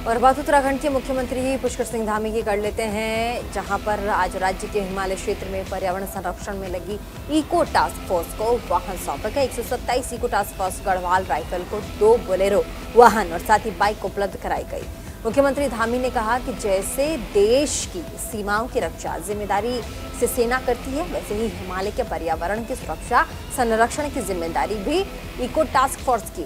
और बात उत्तराखंड के मुख्यमंत्री पुष्कर सिंह धामी की कर लेते हैं, जहां पर आज राज्य के हिमालय क्षेत्र में पर्यावरण संरक्षण में लगी इको टास्क फोर्स को वाहन सौंपा गया। 127 eco task force Garhwal rifle को 2 बोलेरो वाहन और साथ ही बाइक उपलब्ध कराई गई। मुख्यमंत्री धामी ने कहा कि जैसे देश की सीमाओं की रक्षा जिम्मेदारी से सेना करती है, वैसे ही हिमालय के पर्यावरण की सुरक्षा संरक्षण की जिम्मेदारी भी इको टास्क फोर्स की,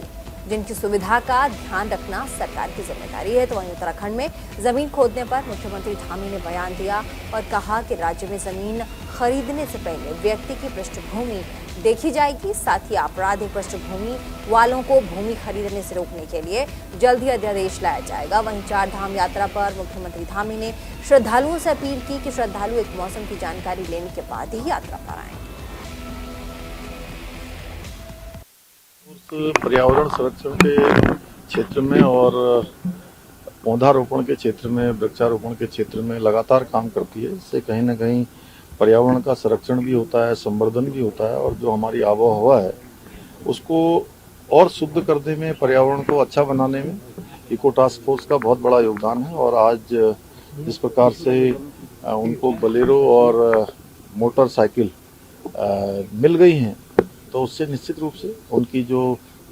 जिनकी सुविधा का ध्यान रखना सरकार की जिम्मेदारी है। तो वहीं उत्तराखंड में जमीन खोदने पर मुख्यमंत्री धामी ने बयान दिया और कहा कि राज्य में जमीन खरीदने से पहले व्यक्ति की पृष्ठभूमि देखी जाएगी, साथ ही आपराधिक पृष्ठभूमि वालों को भूमि खरीदने से रोकने के लिए जल्द ही अध्यादेश लाया जाएगा। वहीं 4 धाम यात्रा पर मुख्यमंत्री धामी ने श्रद्धालुओं से अपील की कि श्रद्धालु एक मौसम की जानकारी लेने के बाद ही यात्रा पर आएं। पर्यावरण संरक्षण के क्षेत्र में और पौधारोपण के क्षेत्र में, वृक्षारोपण के क्षेत्र में लगातार काम करती है। इससे कहीं ना कहीं पर्यावरण का संरक्षण भी होता है, संवर्धन भी होता है और जो हमारी आबोहवा है उसको और शुद्ध करने में, पर्यावरण को अच्छा बनाने में इको टास्क फोर्स का बहुत बड़ा योगदान है। और आज जिस प्रकार से उनको बोलेरो और मोटरसाइकिल मिल गई हैं, तो उससे निश्चित रूप से उनकी जो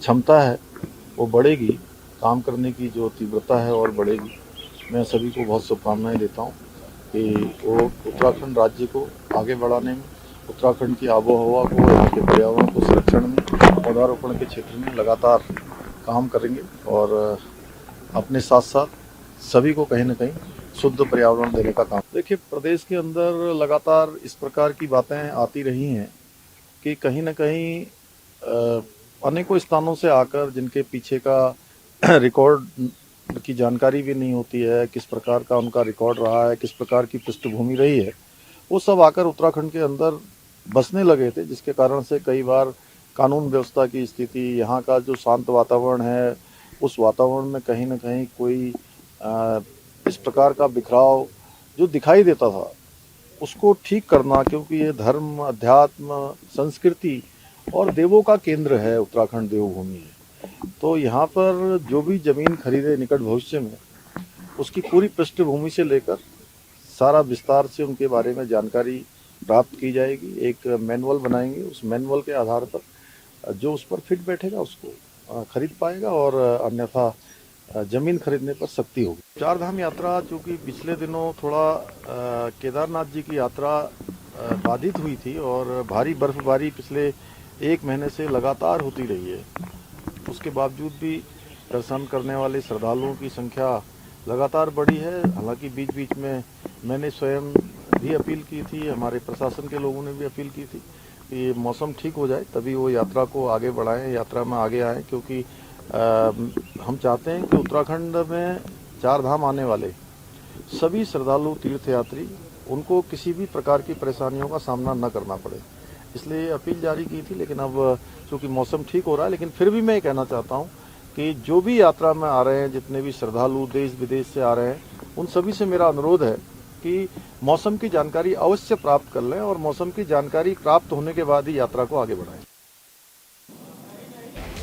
क्षमता है वो बढ़ेगी, काम करने की जो तीव्रता है और बढ़ेगी। मैं सभी को बहुत शुभकामनाएं देता हूं कि वो उत्तराखंड राज्य को आगे बढ़ाने में, उत्तराखंड की आबोहवा को, यहाँ के पर्यावरण को संरक्षण में, पौधारोपण के क्षेत्र में लगातार काम करेंगे और अपने साथ साथ सभी को कहीं ना कहीं शुद्ध पर्यावरण देने का काम। देखिए, प्रदेश के अंदर लगातार इस प्रकार की बातें आती रही हैं कि कहीं ना कहीं अनेकों स्थानों से आकर, जिनके पीछे का रिकॉर्ड की जानकारी भी नहीं होती है, किस प्रकार का उनका रिकॉर्ड रहा है, किस प्रकार की पृष्ठभूमि रही है, वो सब आकर उत्तराखंड के अंदर बसने लगे थे, जिसके कारण से कई बार कानून व्यवस्था की स्थिति, यहाँ का जो शांत वातावरण है, उस वातावरण में कहीं ना कहीं कोई इस प्रकार का बिखराव जो दिखाई देता था, उसको ठीक करना, क्योंकि ये धर्म, अध्यात्म, संस्कृति और देवों का केंद्र है, उत्तराखंड देवभूमि है। तो यहाँ पर जो भी जमीन खरीदे निकट भविष्य में, उसकी पूरी पृष्ठभूमि से लेकर सारा विस्तार से उनके बारे में जानकारी प्राप्त की जाएगी। एक मैनुअल बनाएंगे, उस मैनुअल के आधार पर जो उस पर फिट बैठेगा उसको खरीद पाएगा और अन्यथा जमीन खरीदने पर सख्ती होगी। 4 धाम यात्रा, चूँकि पिछले दिनों थोड़ा केदारनाथ जी की यात्रा बाधित हुई थी और भारी बर्फबारी पिछले 1 महीने से लगातार होती रही है, उसके बावजूद भी दर्शन करने वाले श्रद्धालुओं की संख्या लगातार बढ़ी है। हालांकि बीच बीच में मैंने स्वयं भी अपील की थी, हमारे प्रशासन के लोगों ने भी अपील की थी कि मौसम ठीक हो जाए तभी वो यात्रा को आगे बढ़ाएं, यात्रा में आगे आएँ, क्योंकि हम चाहते हैं कि उत्तराखंड में 4 धाम आने वाले सभी श्रद्धालु, तीर्थयात्री, उनको किसी भी प्रकार की परेशानियों का सामना न करना पड़े, इसलिए अपील जारी की थी। लेकिन अब चूँकि मौसम ठीक हो रहा है, लेकिन फिर भी मैं कहना चाहता हूँ कि जो भी यात्रा में आ रहे हैं, जितने भी श्रद्धालु देश विदेश से आ रहे हैं, उन सभी से मेरा अनुरोध है कि मौसम की जानकारी अवश्य प्राप्त कर लें और मौसम की जानकारी प्राप्त होने के बाद ही यात्रा को आगे बढ़ाएं।